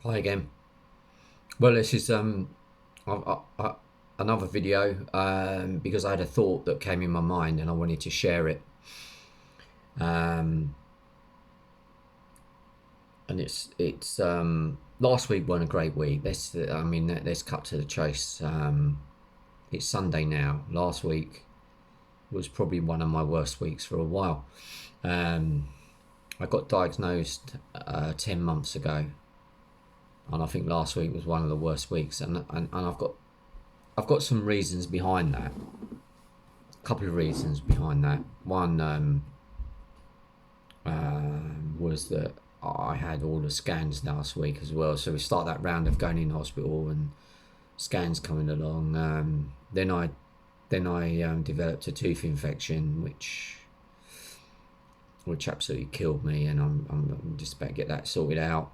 Hi again. Well, this is another video because I had a thought that came in my mind and I wanted to share it. Um, and it's last week wasn't a great week. Let's cut to the chase. It's Sunday now. Last week was probably one of my worst weeks for a while. Um, I got diagnosed 10 months ago, and I think last week was one of the worst weeks. And I've got some reasons behind that. A couple of reasons behind that. One was that I had all the scans last week as well. So we start that round of going in hospital and scans coming along. Then I developed a tooth infection, which absolutely killed me, and I'm just about to get that sorted out.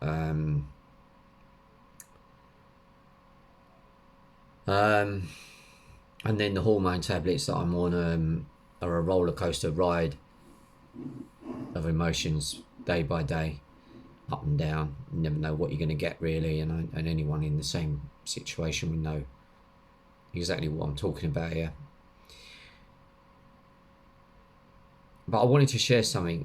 And then the hormone tablets that I'm on are a roller coaster ride of emotions day by day, up and down. You never know what you're going to get really, and anyone in the same situation would know exactly what I'm talking about here. But I wanted to share something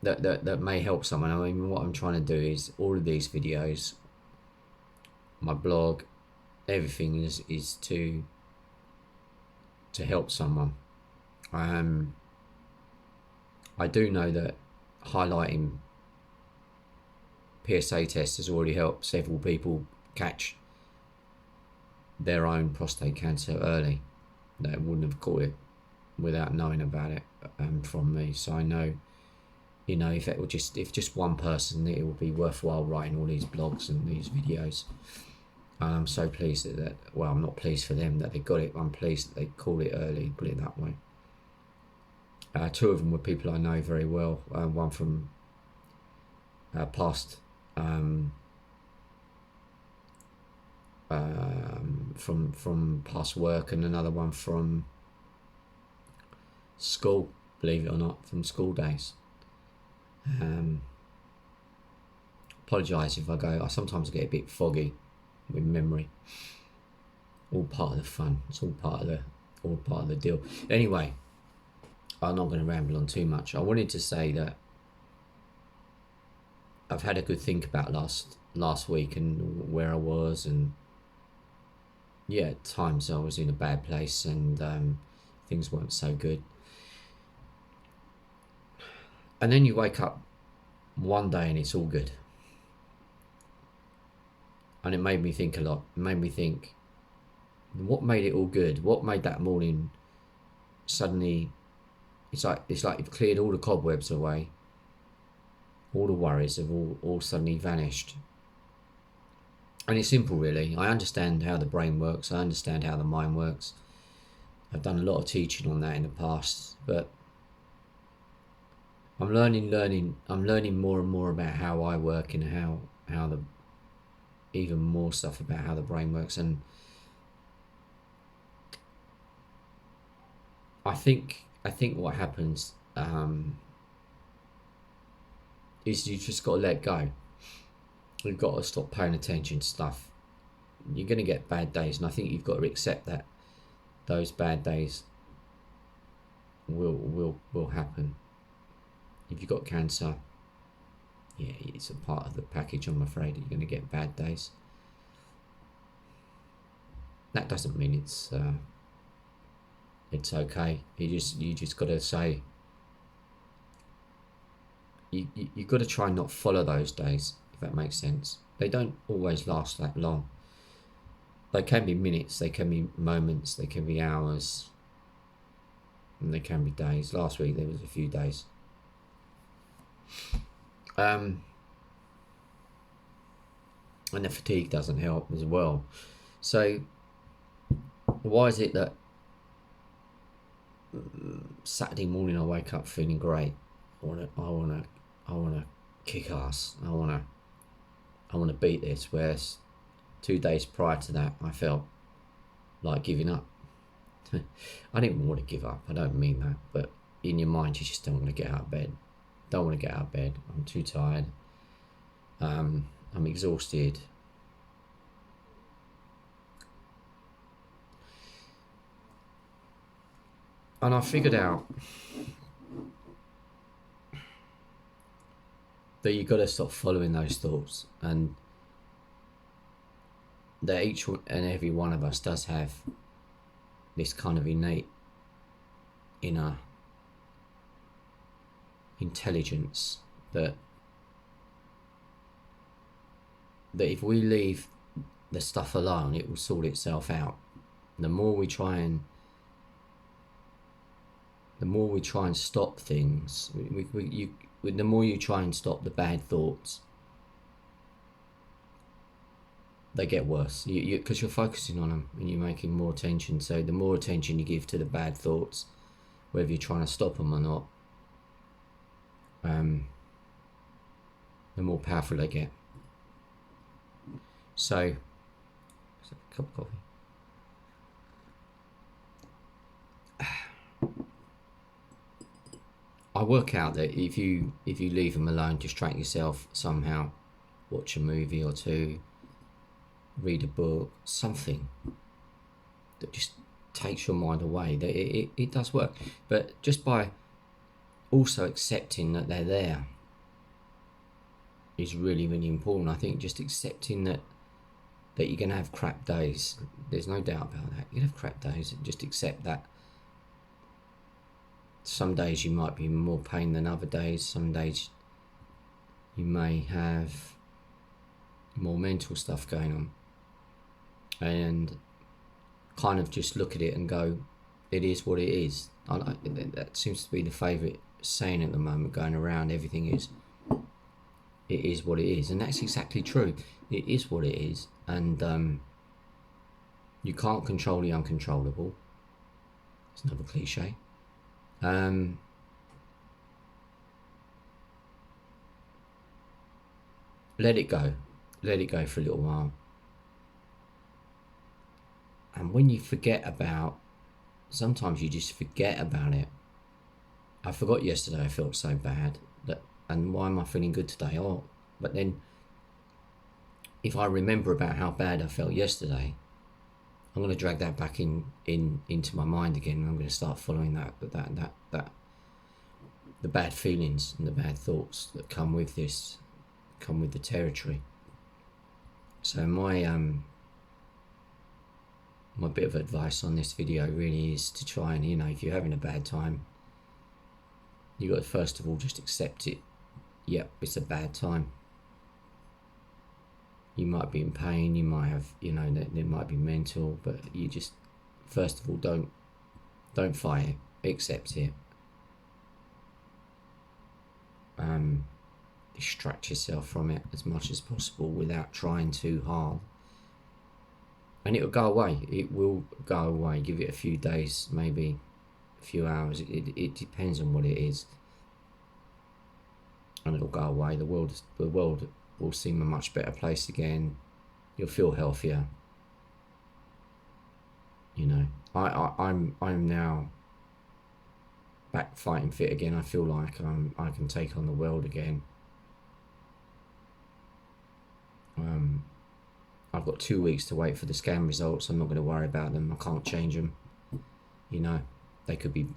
that may help someone. I mean, what I'm trying to do is all of these videos, my blog, everything is to help someone. I do know that highlighting PSA tests has already helped several people catch their own prostate cancer early that wouldn't have caught it without knowing about it from me. So I know, if just one person, it would be worthwhile writing all these blogs and these videos. And I'm so pleased well, I'm not pleased for them that they got it. I'm pleased that they caught it early, put it that way. Two of them were people I know very well. One from past from past work, and another one from school, believe it or not, from school days. Apologise if I sometimes get a bit foggy with memory. All part of the fun. It's all part of the deal. Anyway, I'm not going to ramble on too much. I wanted to say that I've had a good think about last week and where I was, and at times I was in a bad place and things weren't so good. And then you wake up one day and it's all good. And it made me think a lot. It made me think, what made it all good? What made that morning suddenly? It's like you've cleared all the cobwebs away. All the worries have all suddenly vanished. And it's simple, really. I understand how the brain works. I understand how the mind works. I've done a lot of teaching on that in the past, but I'm learning more and more about how I work and how even more stuff about how the brain works. And I think what happens is you just got to let go. You've got to stop paying attention to stuff. You're going to get bad days, and I think you've got to accept that those bad days will happen. If you've got cancer, it's a part of the package. I'm afraid you're going to get bad days. That doesn't mean it's okay. You just got to say, you've got to try and not follow those days, if that makes sense. They don't always last that long. They can be minutes, they can be moments, they can be hours, and they can be days. Last week there was a few days. And the fatigue doesn't help as well. So why is it that Saturday morning I wake up feeling great? I wanna kick ass. I wanna beat this. Whereas 2 days prior to that, I felt like giving up. I didn't want to give up. I don't mean that, but in your mind, you just don't want to get out of bed. I'm too tired. I'm exhausted. And I figured out that you've got to stop following those thoughts, and that each and every one of us does have this kind of innate inner intelligence that if we leave the stuff alone, it will sort itself out. The more we try and stop things, the more you try and stop the bad thoughts, they get worse. Because you're focusing on them and you're making more attention. So the more attention you give to the bad thoughts, whether you're trying to stop them or not, the more powerful they get. So, a cup of coffee. I work out that if you leave them alone, distract yourself somehow, watch a movie or two, read a book, something that just takes your mind away, that it does work. But just by also accepting that they're there is really, really important. I think just accepting that you're going to have crap days. There's no doubt about that. You're going to have crap days. Just accept that. Some days you might be in more pain than other days. Some days you may have more mental stuff going on. And kind of just look at it and go, it is what it is. That seems to be the favourite saying at the moment going around. Everything is, it is what it is. And that's exactly true. It is what it is. And you can't control the uncontrollable. It's another cliche. Let it go. Let it go for a little while. And when you forget about, sometimes you just forget about it. I forgot yesterday I felt so bad, and why am I feeling good today? Oh, but then if I remember about how bad I felt yesterday, I'm going to drag that back into my mind again, and I'm going to start following that the bad feelings and the bad thoughts that come with this, come with the territory. So my bit of advice on this video really is to try and, if you're having a bad time, you got to first of all just accept it. Yep, it's a bad time. You might be in pain, you might have, there might be mental, but you just, first of all, don't fight it, accept it. Distract yourself from it as much as possible without trying too hard. And it will go away. It will go away. Give it a few days, maybe a few hours. It depends on what it is. And it'll go away. The world will seem a much better place again. You'll feel healthier. I'm now back fighting fit again. I feel like I can take on the world again. I've got 2 weeks to wait for the scan results. I'm not going to worry about them. I can't change them. They could be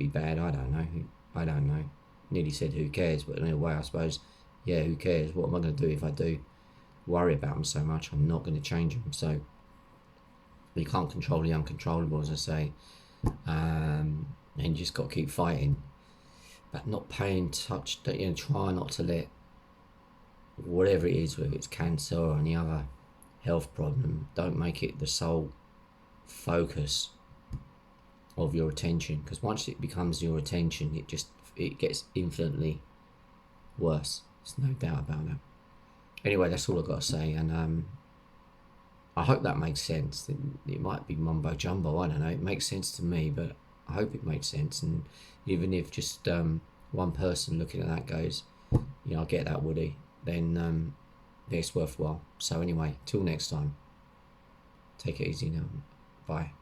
bad. I don't know. Nearly said who cares, but in a way I suppose, yeah, who cares? What am I going to do if I do worry about them so much? I'm not going to change them. So you can't control the uncontrollable, as I say, and you just got to keep fighting, but not paying touch. Try not to let whatever it is, whether it's cancer or any other health problem, don't make it the sole focus of your attention, because once it becomes your attention, it gets infinitely worse. There's no doubt about that. Anyway, that's all I've got to say, and I hope that makes sense. It might be mumbo jumbo, I don't know. It makes sense to me, but I hope it makes sense. And even if just one person looking at that goes, I get that, Woody, then it's worthwhile. So anyway, till next time, take it easy now. Bye.